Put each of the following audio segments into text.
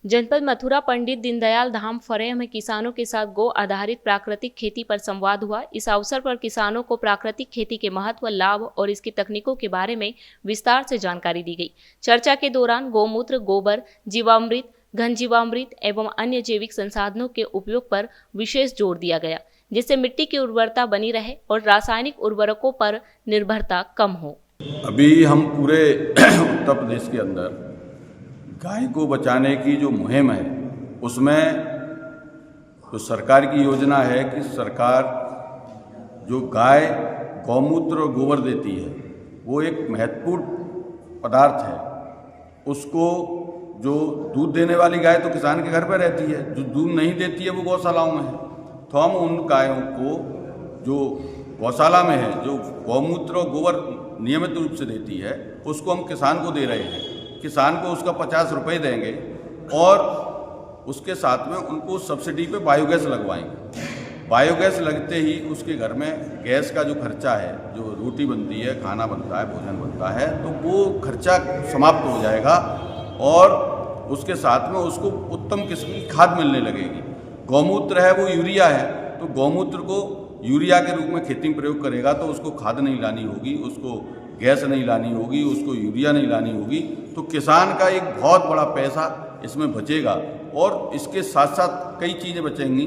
जनपद मथुरा पंडित दीनदयाल धाम फरेह में किसानों के साथ गो आधारित प्राकृतिक खेती पर संवाद हुआ। इस अवसर पर किसानों को प्राकृतिक खेती के महत्व, लाभ और इसकी तकनीकों के बारे में विस्तार से जानकारी दी गई। चर्चा के दौरान गौमूत्र, गोबर, जीवामृत, घन जीवामृत एवं अन्य जैविक संसाधनों के उपयोग पर विशेष जोर दिया गया, जिससे मिट्टी की उर्वरता बनी रहे और रासायनिक उर्वरकों पर निर्भरता कम हो। अभी हम पूरे उत्तर प्रदेश के अंदर गाय को बचाने की जो मुहिम है उसमें तो सरकार की योजना है कि सरकार जो गाय गौमूत्र और गोबर देती है वो एक महत्वपूर्ण पदार्थ है। उसको जो दूध देने वाली गाय तो किसान के घर पर रहती है, जो दूध नहीं देती है वो गौशालाओं में है। तो हम उन गायों को जो गौशाला में है, जो गौमूत्र और गोबर नियमित रूप से देती है, उसको हम किसान को दे रहे हैं। किसान को उसका 50 रुपये देंगे और उसके साथ में उनको सब्सिडी पे बायोगैस लगवाएंगे। बायोगैस लगते ही उसके घर में गैस का जो खर्चा है, जो रोटी बनती है, खाना बनता है, भोजन बनता है, तो वो खर्चा समाप्त हो जाएगा और उसके साथ में उसको उत्तम किस्म की खाद मिलने लगेगी। गौमूत्र है वो यूरिया है, तो गौमूत्र को यूरिया के रूप में खेती में प्रयोग करेगा तो उसको खाद नहीं लानी होगी, उसको गैस नहीं लानी होगी, उसको यूरिया नहीं लानी होगी। तो किसान का एक बहुत बड़ा पैसा इसमें बचेगा और इसके साथ साथ कई चीज़ें बचेंगी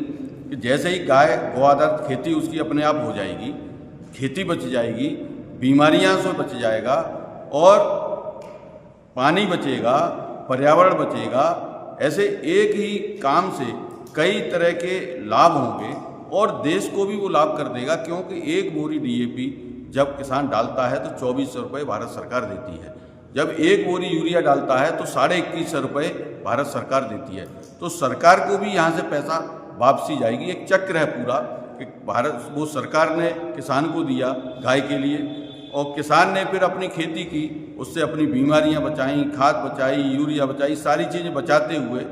कि जैसे ही गाय गौ आधारित खेती उसकी अपने आप हो जाएगी, खेती बच जाएगी, बीमारियां से बच जाएगा और पानी बचेगा, पर्यावरण बचेगा। ऐसे एक ही काम से कई तरह के लाभ होंगे और देश को भी वो लाभ कर देगा, क्योंकि एक बोरी DAP जब किसान डालता है तो 2400 रुपये भारत सरकार देती है। जब एक बोरी यूरिया डालता है तो 2150 रुपये भारत सरकार देती है। तो सरकार को भी यहाँ से पैसा वापसी जाएगी। एक चक्र है पूरा कि भारत वो सरकार ने किसान को दिया गाय के लिए और किसान ने फिर अपनी खेती की, उससे अपनी बीमारियाँ बचाई, खाद बचाई, यूरिया बचाई, सारी चीज़ें बचाते हुए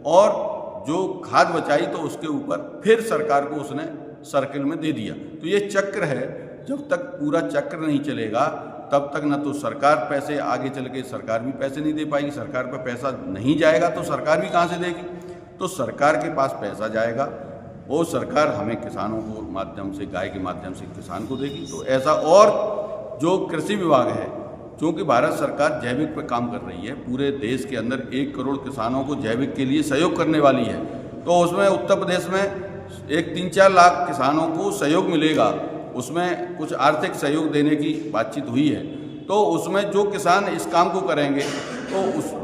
और जो खाद बचाई तो उसके ऊपर फिर सरकार को उसने सर्किल में दे दिया। तो ये चक्र है। जब तक पूरा चक्र नहीं चलेगा तब तक न तो सरकार पैसे, आगे चल के सरकार भी पैसे नहीं दे पाएगी। सरकार पर पैसा नहीं जाएगा तो सरकार भी कहाँ से देगी? तो सरकार के पास पैसा जाएगा, वो सरकार हमें किसानों को माध्यम से, गाय के माध्यम से किसान को देगी। तो ऐसा, और जो कृषि विभाग है, क्योंकि भारत सरकार जैविक पर काम कर रही है, पूरे देश के अंदर 1 करोड़ किसानों को जैविक के लिए सहयोग करने वाली है। तो उसमें उत्तर प्रदेश में एक 3-4 लाख किसानों को सहयोग मिलेगा। उसमें कुछ आर्थिक सहयोग देने की बातचीत हुई है। तो उसमें जो किसान इस काम को करेंगे तो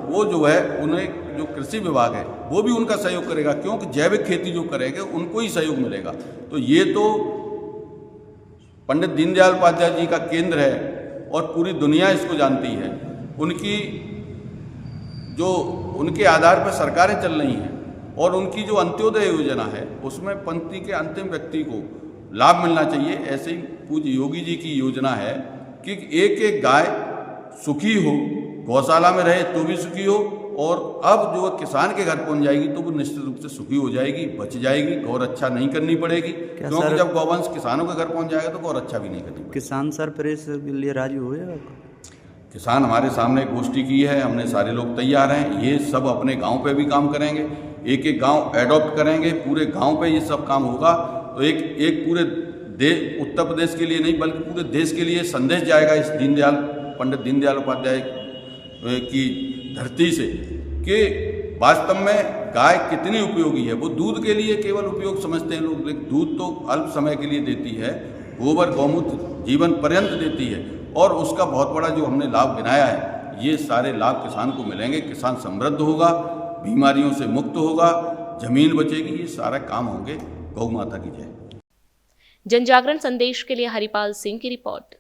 वो जो है उन्हें जो कृषि विभाग है वो भी उनका सहयोग करेगा, क्योंकि जैविक खेती जो करेंगे उनको ही सहयोग मिलेगा। तो ये तो पंडित दीनदयाल उपाध्याय जी का केंद्र है और पूरी दुनिया इसको जानती है। उनकी जो उनके आधार पर सरकारें चल रही हैं और उनकी जो अंत्योदय योजना है उसमें पंक्ति के अंतिम व्यक्ति को लाभ मिलना चाहिए। ऐसे ही पूज्य योगी जी की योजना है कि एक एक गाय सुखी हो, गौशाला में रहे तो भी सुखी हो, और अब जो किसान के घर पहुंच जाएगी तो वो निश्चित रूप से सुखी हो जाएगी, बच जाएगी, गौ रक्षा नहीं करनी पड़ेगी। क्योंकि जब गौवंश किसानों के घर पहुंच जाएगा तो गौ रक्षा भी नहीं करनी पड़ेगी। किसान सरप्रेस के लिए राजी हुए? किसान हमारे सामने गोष्ठी की है, हमने सारे लोग तैयार हैं। ये सब अपने गाँव पे भी काम करेंगे, एक एक गाँव एडॉप्ट करेंगे, पूरे गाँव पे ये सब काम होगा। तो एक पूरे उत्तर प्रदेश के लिए नहीं बल्कि पूरे देश के लिए संदेश जाएगा इस पंडित दीनदयाल उपाध्याय की धरती से कि वास्तव में गाय कितनी उपयोगी है। वो दूध के लिए केवल उपयोग समझते हैं लोग, लेकिन दूध तो अल्प समय के लिए देती है। गोबर गौमूत्र जीवन पर्यंत देती है और उसका बहुत बड़ा जो हमने लाभ गिनाया है, ये सारे लाभ किसान को मिलेंगे। किसान समृद्ध होगा, बीमारियों से मुक्त होगा, जमीन बचेगी, ये सारे काम होंगे। गौ माता की जय। जन जागरण संदेश के लिए हरिपाल सिंह की रिपोर्ट।